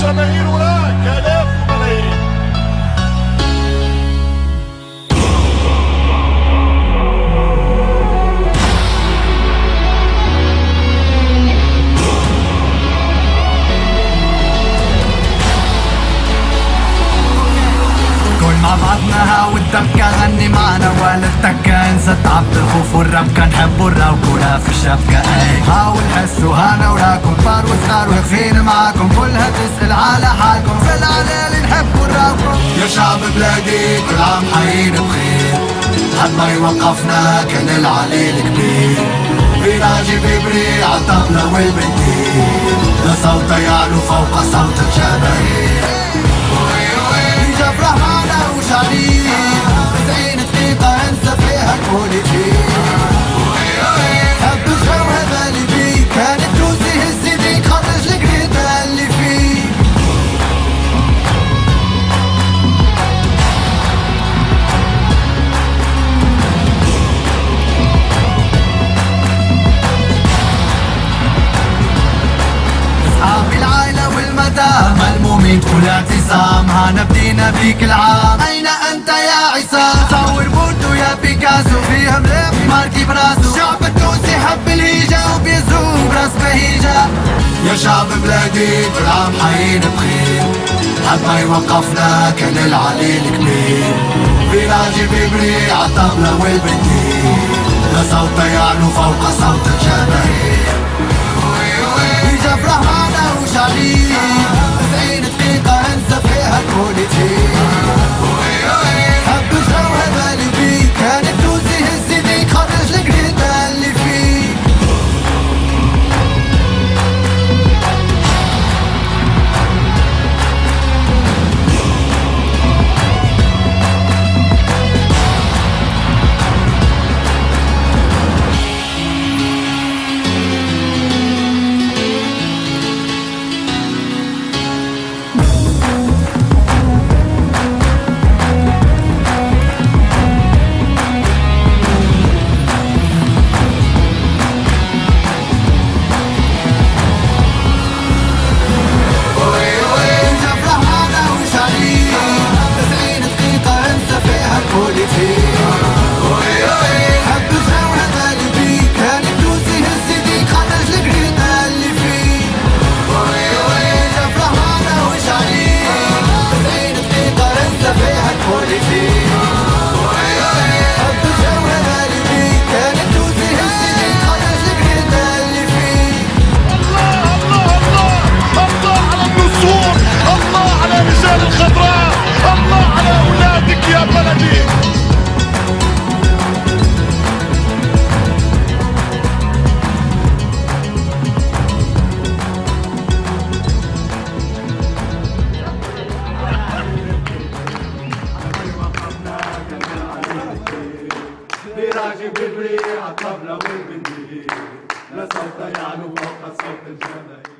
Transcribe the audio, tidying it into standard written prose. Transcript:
جماهير هناك آلاف وملايين. مع بعضنا والدبكة غني معنا ولا التكة، انسى تعب الخوف والربكة، نحبوا الروكة في الشبكة. اي حاول حسوا هانا وراكم كبار وصغار واقفين معاكم، كلها تسأل على حالكم في العلالي نحبوا الروكة. يا شعب بلادي كل عام حيين بخير، حد ما يوقفنا كان العليل كبير. بيراجي بيبري عالطبلة والبنديل، لا صوت يعلو فوق صوت الجماهير. يفرح معنا وشعرين 90 دقيقة انسى فيها البوليتيك. حب الجو هذا اللي بيه، كان التونسي هز يديك خرج القريدة اللي فيه. اصحابي العائلة والمدام ملمومين كل اعتصام، هانا بدينا بيك العام. أين أنت يا عصام؟ صور بوردو يا بيكاسو، فيها ملف ماركي براسو. الشعب التونسي حب الهيجة وبيزوم براس بهيجة. يا شعب بلادي كل عام حيين بخير، حد ما يوقفنا كان العليل كبير. بيراجي بيبري عالطبلة والبنديل، لا صوت يعلو فوق صوت الجماهير. يفرح معنا وشعليل 90 دقيقة انسى فيها البوليتيك. حب الجو هذا اللي بيه، كان التونسي هز يديك خرج القريدة اللي فيه. الخضراء، الله على أولادك يا بلدي. بيراجي بيبري عالطبلة والبنديل، لا صوت يعلو فوق صوت الجماهير.